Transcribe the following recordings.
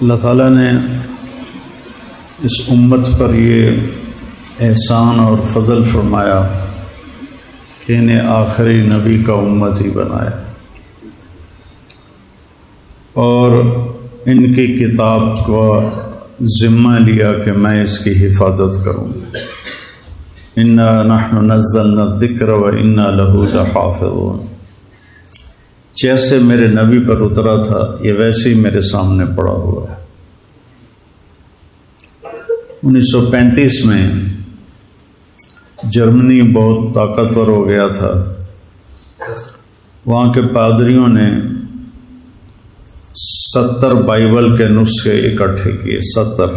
اللہ تعالیٰ نے اس امت پر یہ احسان اور فضل فرمایا کہ انہیں آخری نبی کا امت ہی بنایا اور ان کی کتاب کو ذمہ لیا کہ میں اس کی حفاظت کروں گا۔ انا نحن نزلنا الذکر وانا لہ لحافظون۔ جیسے میرے نبی پر اترا تھا یہ ویسے ہی میرے سامنے پڑا ہوا ہے۔ 1935 میں جرمنی بہت طاقتور ہو گیا تھا۔ وہاں کے پادریوں نے 70 بائبل کے نسخے اکٹھے کیے، 70۔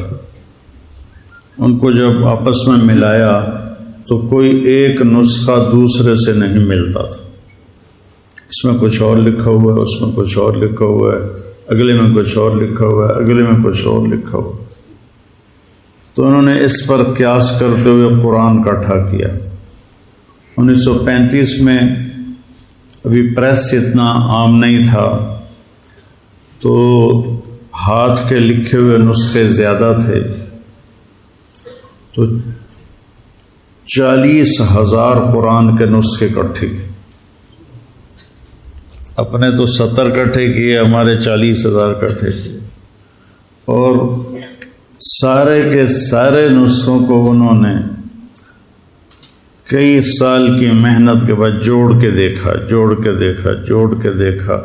ان کو جب آپس میں ملایا تو کوئی ایک نسخہ دوسرے سے نہیں ملتا تھا۔ اس میں کچھ اور لکھا ہوا ہے، اس میں کچھ اور لکھا ہوا ہے، اگلے میں کچھ اور لکھا ہوا ہے، اگلے میں کچھ اور لکھا ہوا ہے۔ تو انہوں نے اس پر قیاس کرتے ہوئے قرآن اکٹھا کیا۔ 1935 میں ابھی پریس اتنا عام نہیں تھا تو ہاتھ کے لکھے ہوئے نسخے زیادہ تھے، تو 40,000 قرآن کے نسخے اکٹھے کیے۔ اپنے تو 70 اکٹھے کیے، ہمارے 40,000 اکٹھے کیے، اور سارے کے سارے نسخوں کو انہوں نے کئی سال کی محنت کے بعد جوڑ کے دیکھا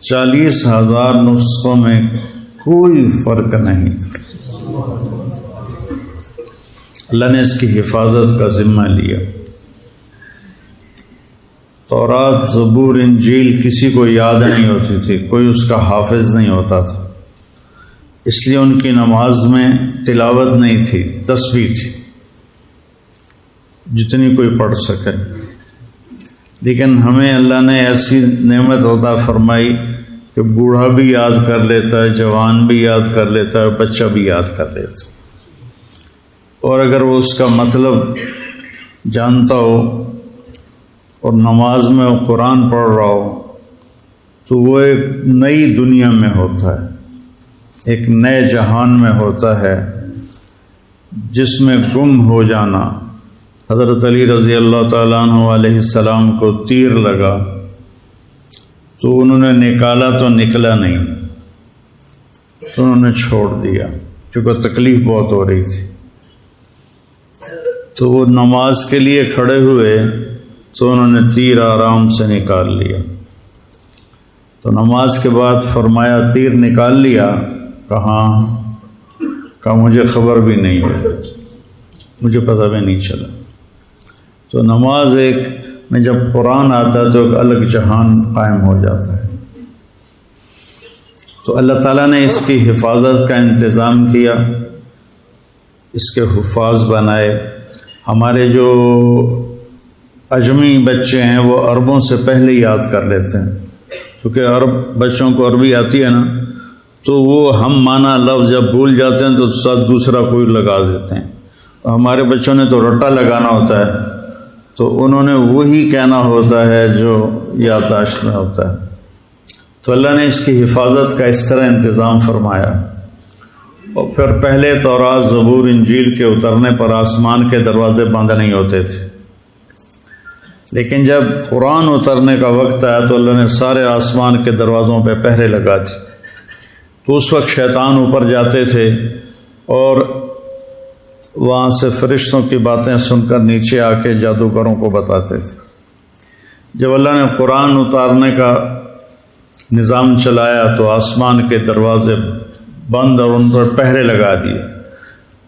40,000 نسخوں میں کوئی فرق نہیں تھا۔ اللہ نے اس کی حفاظت کا ذمہ لیا۔ تورات، زبور، انجیل کسی کو یاد نہیں ہوتی تھی، کوئی اس کا حافظ نہیں ہوتا تھا، اس لیے ان کی نماز میں تلاوت نہیں تھی، تسبیح تھی جتنی کوئی پڑھ سکے۔ لیکن ہمیں اللہ نے ایسی نعمت عطا فرمائی کہ بوڑھا بھی یاد کر لیتا ہے، جوان بھی یاد کر لیتا ہے، بچہ بھی یاد کر لیتا ہے، اور اگر وہ اس کا مطلب جانتا ہو اور نماز میں وہ قرآن پڑھ رہا ہو تو وہ ایک نئی دنیا میں ہوتا ہے، ایک نئے جہان میں ہوتا ہے جس میں گم ہو جانا۔ حضرت علی رضی اللہ تعالیٰ عنہ علیہ السلام کو تیر لگا تو انہوں نے نکالا تو نکلا نہیں، تو انہوں نے چھوڑ دیا کیونکہ تکلیف بہت ہو رہی تھی۔ تو وہ نماز کے لیے کھڑے ہوئے تو انہوں نے تیر آرام سے نکال لیا۔ تو نماز کے بعد فرمایا تیر نکال لیا؟ کہا مجھے خبر بھی نہیں ہے، مجھے پتہ بھی نہیں چلا۔ تو نماز ایک میں جب قرآن آتا ہے تو ایک الگ جہان قائم ہو جاتا ہے۔ تو اللہ تعالیٰ نے اس کی حفاظت کا انتظام کیا، اس کے حفاظ بنائے۔ ہمارے جو عجمی بچے ہیں وہ عربوں سے پہلے یاد کر لیتے ہیں، کیونکہ عرب بچوں کو عربی آتی ہے نا، تو وہ ہم مانا لفظ جب بھول جاتے ہیں تو ساتھ دوسرا کوئی لگا دیتے ہیں۔ ہمارے بچوں نے تو رٹا لگانا ہوتا ہے، تو انہوں نے وہی کہنا ہوتا ہے جو یادداشت میں ہوتا ہے۔ تو اللہ نے اس کی حفاظت کا اس طرح انتظام فرمایا۔ اور پھر پہلے تورات، زبور، انجیل کے اترنے پر آسمان کے دروازے بند نہیں ہوتے تھے، لیکن جب قرآن اترنے کا وقت آیا تو اللہ نے سارے آسمان کے دروازوں پہ پہرے لگا دی۔ تو اس وقت شیطان اوپر جاتے تھے اور وہاں سے فرشتوں کی باتیں سن کر نیچے آ کے جادوگروں کو بتاتے تھے۔ جب اللہ نے قرآن اتارنے کا نظام چلایا تو آسمان کے دروازے بند اور ان پر پہرے لگا دیے۔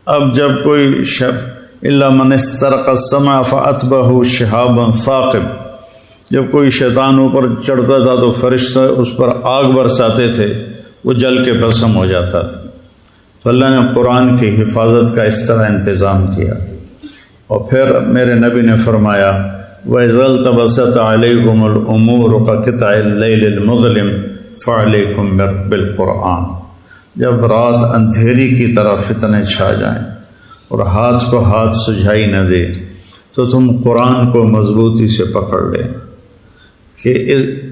اب جب کوئی الا من استرق السمع فاتبعه شهاب ثاقب، جب کوئی شیطان اوپر چڑھتا تھا تو فرشتے اس پر آگ برساتے تھے، وہ جل کے بھسم ہو جاتا تھا۔ تو اللہ نے قرآن کی حفاظت کا اس طرح انتظام کیا۔ اور پھر میرے نبی نے فرمایا وَإِذَا الْتَبَسَتْ عَلَيْكُمُ الْأُمُورُ كَقِطْعِ اللَّيْلِ الْمُظْلِمِ فَعَلَيْكُمْ بِالْقُرْآنِ۔ جب رات اندھیری کی طرح فتنے چھا جائیں اور ہاتھ کو ہاتھ سجھائی نہ دے تو تم قرآن کو مضبوطی سے پکڑ لیں کہ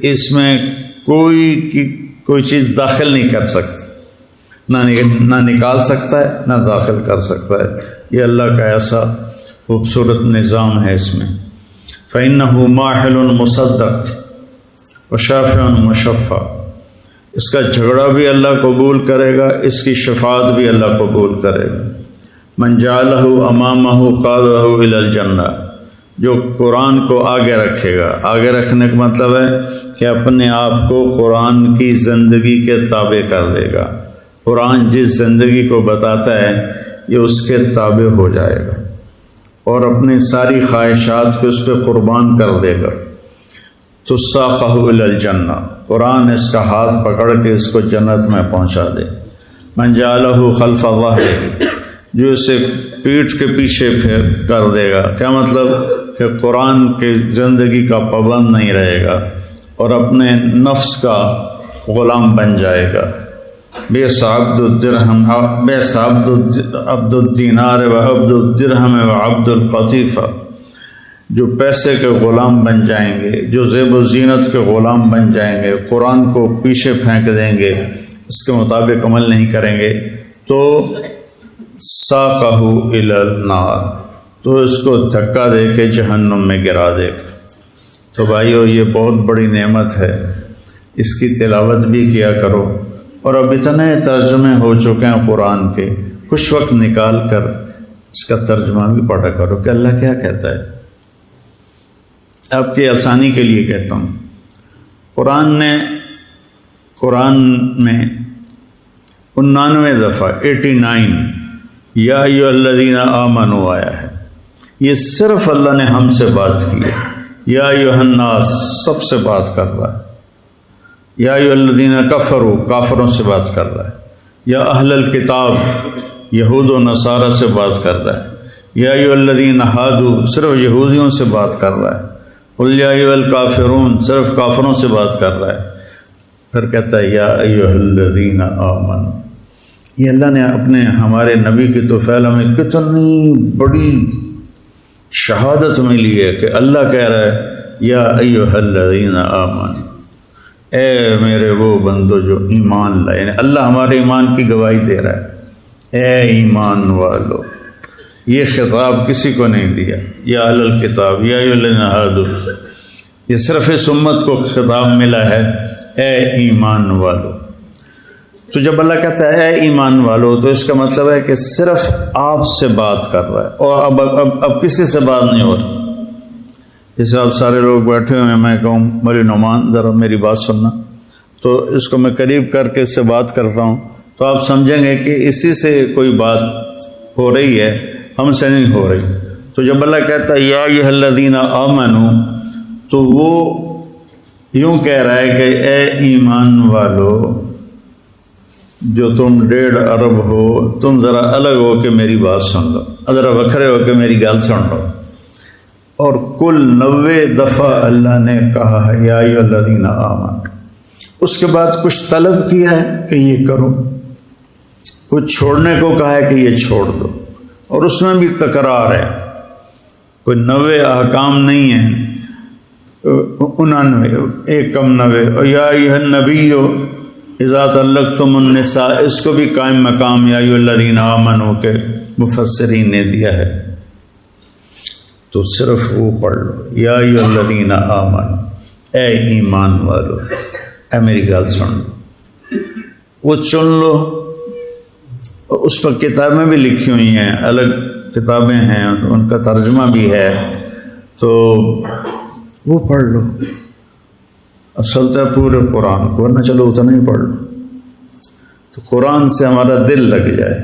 اس میں کوئی چیز داخل نہیں کر سکتی، نہ نکال سکتا ہے نہ داخل کر سکتا ہے۔ یہ اللہ کا ایسا خوبصورت نظام ہے اس میں۔ فَإِنَّهُ مَاحِلٌ مُصَدَّقٌ وَشَافِعٌ مُشَفَّعٌ، اس کا جھگڑا بھی اللہ قبول کرے گا، اس کی شفاعت بھی اللہ قبول کرے گا۔ مَنْ جَعَلَهُ أَمَامَهُ قَادَهُ إِلَى الْجَنَّةِ، جو قرآن کو آگے رکھے گا۔ آگے رکھنے کا مطلب ہے کہ اپنے آپ کو قرآن کی زندگی کے تابع کر دے گا۔ قرآن جس زندگی کو بتاتا ہے یہ اس کے تابع ہو جائے گا اور اپنی ساری خواہشات کو اس پہ قربان کر دے گا۔ تو ساقہ الی الجنہ، قرآن اس کا ہاتھ پکڑ کے اس کو جنت میں پہنچا دے۔ من جعلہ خلف ظہرہ، جو اسے پیٹھ کے پیچھے پھیر کر دے گا۔ کیا مطلب کہ قرآن کی زندگی کا پابند نہیں رہے گا اور اپنے نفس کا غلام بن جائے گا۔ بئس عبد الدرہم، بئس عبد الدینار و عبد الدرہم و عبد القطیفہ، جو پیسے کے غلام بن جائیں گے، جو زیب و زینت کے غلام بن جائیں گے، قرآن کو پیچھے پھینک دیں گے، اس کے مطابق عمل نہیں کریں گے، تو ساقہ الی النار، تو اس کو دھکا دے کے جہنم میں گرا دے گا۔ تو بھائیو یہ بہت بڑی نعمت ہے، اس کی تلاوت بھی کیا کرو، اور اب اتنے ترجمے ہو چکے ہیں قرآن کے، کچھ وقت نکال کر اس کا ترجمہ بھی پڑھا کرو کہ اللہ کیا کہتا ہے۔ آپ کی آسانی کے لیے کہتا ہوں، قرآن میں 99 دفعہ 89 یا ایھا الذین آمنوا آیا ہے۔ یہ صرف اللہ نے ہم سے بات کی ہے۔ یا ایھا الناس سب سے بات کر رہا ہے۔ یا ایھا الذین کفروا کافروں سے بات کر رہا ہے۔ یا اہل الکتاب یہود و نصارہ سے بات کر رہا ہے۔ یا ایھا الذین ہادوا صرف یہودیوں سے بات کر رہا ہے۔ قل یا ایھا الکافرون صرف کافروں سے بات کر رہا ہے۔ پھر کہتا ہے یا ایھا الذین آمنوا۔ یہ اللہ نے اپنے ہمارے نبی کی توفیل ہمیں کتنی بڑی شہادت ملی ہے کہ اللہ کہہ رہا ہے یا ایھا الذین آمنوا، اے میرے وہ بندو جو ایمان لائے، یعنی اللہ ہمارے ایمان کی گواہی دے رہا ہے، اے ایمان والو۔ یہ خطاب کسی کو نہیں دیا، یا اہل الکتاب یا ایھا الذین ہادوا، یہ صرف اس امت کو خطاب ملا ہے، اے ایمان والو۔ تو جب اللہ کہتا ہے اے ایمان والو، تو اس کا مطلب ہے کہ صرف آپ سے بات کر رہا ہے، اور اب کسی سے بات نہیں ہو رہی۔ جیسے آپ سارے لوگ بیٹھے ہوئے ہیں، میں کہوں مولی نعمان ذرا میری بات سننا، تو اس کو میں قریب کر کے اس سے بات کرتا ہوں، تو آپ سمجھیں گے کہ اسی سے کوئی بات ہو رہی ہے، ہم سے نہیں ہو رہی۔ تو جب اللہ کہتا ہے یا ایھا الذین آمنوا، تو وہ یوں کہہ رہا ہے کہ اے ایمان والو، جو تم 1.5 ارب ہو، تم ذرا الگ ہو کے میری بات سن لو، ذرا وکھرے ہو کے میری گل سن لو۔ اور کل 90 دفعہ اللہ نے کہا ہے یا ایھا الذین آمنوا، اس کے بعد کچھ طلب کیا ہے کہ یہ کرو، کچھ چھوڑنے کو کہا ہے کہ یہ چھوڑ دو، اور اس میں بھی تکرار ہے، کوئی 90 احکام نہیں ہیں، 99 ایک کم 90۔ یا ایھا النبی اذا طلقتم النساء، اس کو بھی قائم مقام یا ایھا الذین آمنوا کے مفسرین نے دیا ہے، تو صرف وہ پڑھ لو یا ایھا الذین آمنوا، اے ایمان والو، اے میری گل سن لو، وہ چن لو۔ اس پر کتابیں بھی لکھی ہوئی ہیں، الگ کتابیں ہیں، ان کا ترجمہ بھی ہے، تو وہ پڑھ لو۔ اصل ہے پورے قرآن کو، ورنہ چلو اتنا ہی پڑھ لو، تو قرآن سے ہمارا دل لگ جائے۔